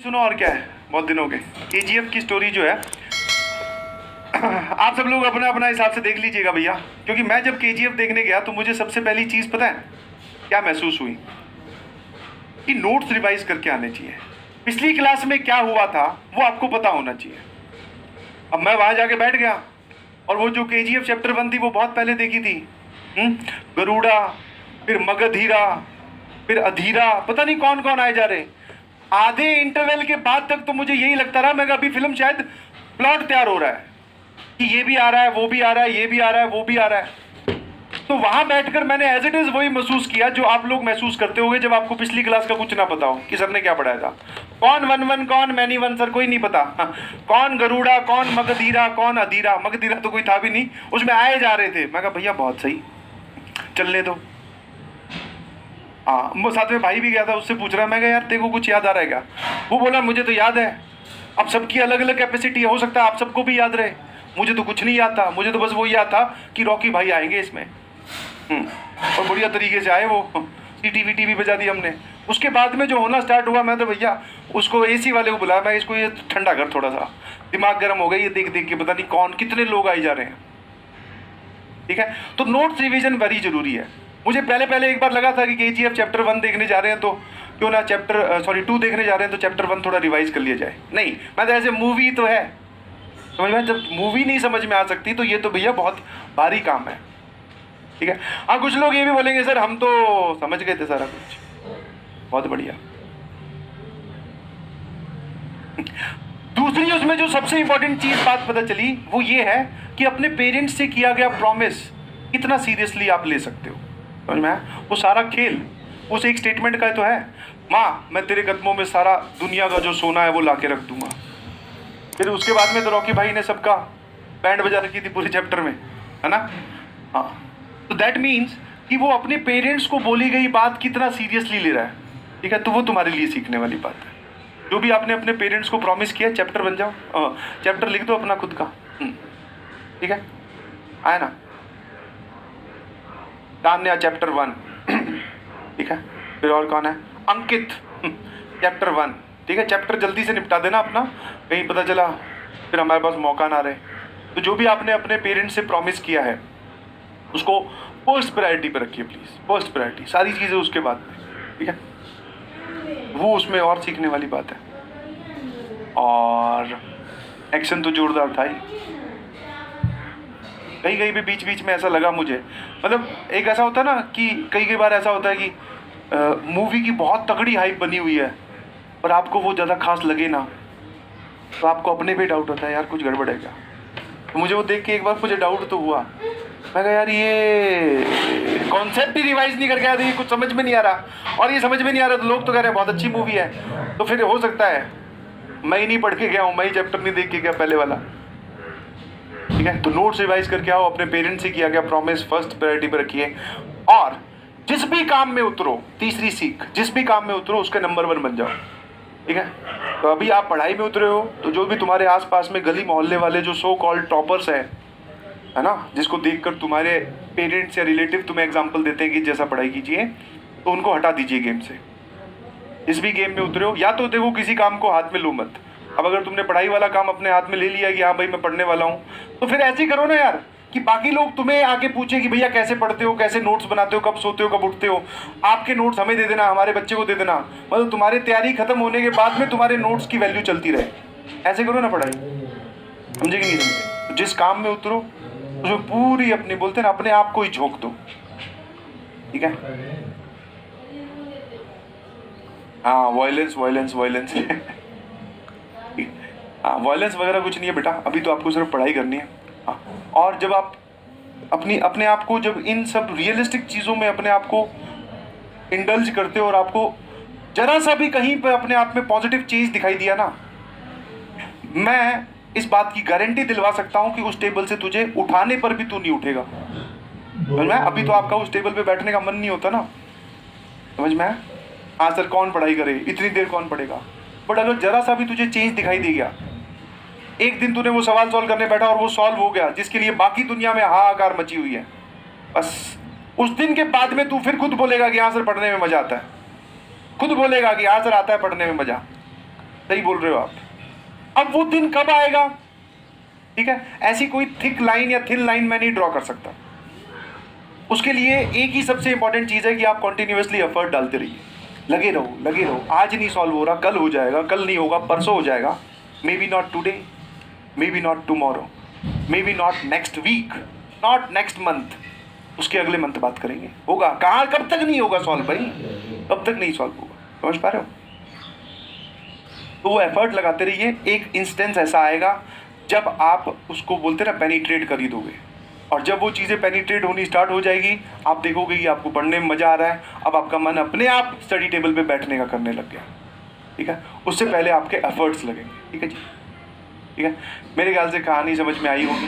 सुनो और क्या है, बहुत दिन हो गए। केजीएफ की स्टोरी जो है आप सब लोग अपना अपना हिसाब से देख लीजिएगा भैया, क्योंकि मैं जब केजीएफ देखने गया तो मुझे सबसे पहली चीज़ पता है क्या महसूस हुई कि नोट्स रिवाइज करके आने चाहिए। पिछली क्लास में क्या हुआ था वो आपको पता होना चाहिए। अब मैं वहाँ जाके बैठ गया और वो जो केजीएफ चैप्टर 1 थी वो बहुत पहले देखी थी। गरुड़ा, फिर मगधीरा, फिर अधीरा, पता नहीं कौन कौन आए जा रहे। आधे इंटरवल के बाद तक तो मुझे यही लगता रहा मैं अभी फिल्म शायद प्लॉट तैयार हो रहा है कि ये भी आ रहा है, वो भी आ रहा है, ये भी आ रहा है, वो भी आ रहा है। तो वहां बैठकर मैंने एज इट इज वही महसूस किया जो आप लोग महसूस करते होंगे जब आपको पिछली क्लास का कुछ ना पता हो कि सर ने क्या पढ़ाया था। कौन वन वन, कौन मैनी वन, सर कोई नहीं पता। कौन गरुड़ा, कौन मगधीरा, कौन अधीरा। मगधीरा तो कोई था भी नहीं, उसमें आए जा रहे थे। मैं कहा भैया बहुत सही, चलने दो। हाँ, साथ में भाई भी गया था, उससे पूछ रहा मैं यार तेरे को कुछ याद आ रहा है क्या? वो बोला मुझे तो याद है। अब सबकी अलग अलग कैपेसिटी है, हो सकता है आप सबको भी याद रहे, मुझे तो कुछ नहीं याद था। मुझे तो बस वो याद था कि रॉकी भाई आएंगे इसमें, और बढ़िया तरीके से आए। वो सीटी वीटी भी बजा दी हमने। उसके बाद में जो होना स्टार्ट हुआ, मैं तो भैया उसको एसी वाले को बुलाया, मैं इसको ये ठंडा कर, थोड़ा सा दिमाग गर्म हो गया ये देख देख के, पता नहीं कौन कितने लोग आए जा रहे हैं। ठीक है, तो नोट्स रिवीजन वेरी जरूरी है। मुझे पहले पहले एक बार लगा था कि केजीएफ चैप्टर 1 देखने जा रहे हैं तो क्यों ना 2 देखने जा रहे हैं तो चैप्टर 1 थोड़ा रिवाइज कर लिया जाए। नहीं, मैं तो ऐसे मूवी तो है, समझ में, जब मूवी नहीं समझ में आ सकती तो ये तो भैया बहुत भारी काम है। ठीक है, हाँ कुछ लोग ये भी बोलेंगे सर हम तो समझ गए थे सारा कुछ, बहुत बढ़िया। दूसरी उसमें जो सबसे इंपॉर्टेंट चीज बात पता चली वो ये है कि अपने पेरेंट्स से किया गया प्रॉमिस कितना सीरियसली आप ले सकते हो। समझ में आया? वो सारा खेल उस एक स्टेटमेंट का तो है, माँ मैं तेरे कदमों में सारा दुनिया का जो सोना है वो ला के रख दूंगा। फिर उसके बाद में तो रॉकी भाई ने सबका बैंड बजा रखी थी पूरे चैप्टर में, है ना। हाँ, तो दैट मीन्स कि वो अपने पेरेंट्स को बोली गई बात कितना सीरियसली ले रहा है। ठीक है, तो वो तुम्हारे लिए सीखने वाली बात है। जो भी आपने अपने पेरेंट्स को प्रॉमिस किया, चैप्टर बन जाओ, चैप्टर लिख दो अपना खुद का। ठीक है, आया ना, तान्या चैप्टर 1। ठीक है, फिर और कौन है, अंकित चैप्टर 1। ठीक है, चैप्टर जल्दी से निपटा देना अपना, कहीं पता चला फिर हमारे पास मौका ना रहे। तो जो भी आपने अपने पेरेंट्स से प्रॉमिस किया है उसको फर्स्ट प्रायोरिटी पे रखिए प्लीज, फर्स्ट प्रायोरिटी, सारी चीजें उसके बाद में। ठीक है, वो उसमें और सीखने वाली बात है। और एक्शन तो जोरदार था ही, कहीं कहीं भी बीच बीच में ऐसा लगा मुझे, मतलब एक ऐसा होता है ना कि कई बार ऐसा होता है कि मूवी की बहुत तगड़ी हाइप बनी हुई है पर आपको वो ज़्यादा खास लगे ना, तो आपको अपने पे डाउट होता है यार कुछ गड़बड़ है क्या। तो मुझे वो देख के एक बार मुझे डाउट तो हुआ, मैं कहा यार ये कॉन्सेप्ट ही रिवाइज नहीं करके आया, ये कुछ समझ में नहीं आ रहा, और ये समझ में नहीं आ रहा तो लोग तो कह रहे हैं बहुत अच्छी मूवी है। तो फिर हो सकता है मैं ही नहीं पढ़ के गया हूँ, मैं ही चैप्टर नहीं देख के गया पहले वाला। ठीक है, तो नोट्स रिवाइज करके आओ, अपने पेरेंट्स से किया गया प्रॉमिस फर्स्ट प्रायोरिटी पे रखिए, और जिस भी काम में उतरो, तीसरी सीख, जिस भी काम में उतरो उसका नंबर 1 बन जाओ। ठीक है, तो अभी आप पढ़ाई में उतरे हो तो जो भी तुम्हारे आसपास में गली मोहल्ले वाले जो सो कॉल्ड टॉपर्स है ना, जिसको देखकर तुम्हारे पेरेंट्स या रिलेटिव तुम्हें एग्जाम्पल देते हैं कि जैसा पढ़ाई कीजिए, तो उनको हटा दीजिए गेम से। जिस भी गेम में उतरे हो, या तो देखो किसी काम को हाथ में लो मत। अब अगर तुमने पढ़ाई वाला काम अपने हाथ में ले लिया कि हाँ भाई मैं पढ़ने वाला हूँ, तो फिर ऐसे ही करो ना यार कि बाकी लोग तुम्हें आके पूछे कि भैया कैसे पढ़ते हो, कैसे नोट्स बनाते हो, कब सोते हो, कब उठते हो, आपके नोट्स हमें दे देना, हमारे बच्चे को दे देना। मतलब तुम्हारी तैयारी खत्म होने के बाद में तुम्हारे नोट्स की वैल्यू चलती रहे। ऐसे करो ना पढ़ाई, समझे कि नहीं समझे। तो जिस काम में उतरो उसमें पूरी अपनी, बोलते ना, अपने आप को ही झोंक दो। ठीक है, हाँ वायलेंस वायलेंस वायलेंस हाँ, वायलेंस वगैरह कुछ नहीं है बेटा, अभी तो आपको सिर्फ पढ़ाई करनी है। हाँ, और जब आप अपने आप को जब इन सब रियलिस्टिक चीज़ों में अपने आप को इंडल्ज करते हो और आपको जरा सा भी कहीं पर अपने आप में पॉजिटिव चीज़ दिखाई दिया ना, मैं इस बात की गारंटी दिलवा सकता हूँ कि उस टेबल से तुझे उठाने पर भी तू नहीं उठेगा। समझ में? अभी तो आपका उस टेबल पे बैठने का मन नहीं होता ना, समझ में? हाँ सर कौन पढ़ाई करे, इतनी देर कौन पढ़ेगा। बट अगर जरा सा भी तुझे चेंज दिखाई दे गया, एक दिन तूने वो सवाल सॉल्व करने बैठा और वो सॉल्व हो गया जिसके लिए बाकी दुनिया में हाहाकार मची हुई है, बस उस दिन के बाद में तू फिर खुद बोलेगा कि हाँ सर पढ़ने में मजा आता है, खुद बोलेगा कि हाँ सर आता है पढ़ने में मजा। सही बोल रहे हो आप। अब वो दिन कब आएगा, ठीक है, ऐसी कोई थिक लाइन या थिन लाइन मैं नहीं ड्रॉ कर सकता। उसके लिए एक ही सबसे इंपॉर्टेंट चीज है कि आप कंटिन्यूअसली एफर्ट डालते रहिए, लगे रहो लगे रहो। आज नहीं सॉल्व हो रहा, कल हो जाएगा, कल नहीं होगा परसों हो जाएगा, maybe not today, maybe not tomorrow, maybe not next week, not next month, उसके अगले मंथ बात करेंगे, होगा। कहाँ, कब तक नहीं होगा सॉल्व भाई, कब तक नहीं सॉल्व होगा, समझ पा रहे हो। तो वो एफर्ट लगाते रहिए। एक इंस्टेंस ऐसा आएगा जब आप उसको बोलते ना पेनिट्रेट कर ही दोगे, और जब वो चीज़ें पेनिट्रेट होनी स्टार्ट हो जाएगी, आप देखोगे कि आपको पढ़ने में मज़ा आ रहा है, अब आपका मन अपने आप स्टडी टेबल पे बैठने का करने लग गया, ठीक है। उससे पहले आपके एफर्ट्स लगेंगे, ठीक है जी, ठीक है। मेरे ख्याल से कहानी समझ में आई होगी,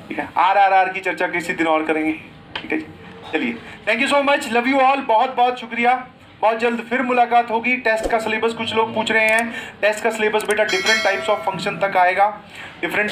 ठीक है। RRR की चर्चा किसी दिन और करेंगे, ठीक है जी। चलिए, thank you so much, love you all, बहुत बहुत शुक्रिया। बहुत जल्द फिर मुलाकात होगी। टेस्ट का सिलेबस कुछ लोग पूछ रहे हैं, टेस्ट का सिलेबस बेटा डिफरेंट टाइप्स ऑफ फंक्शन तक आएगा, डिफरेंट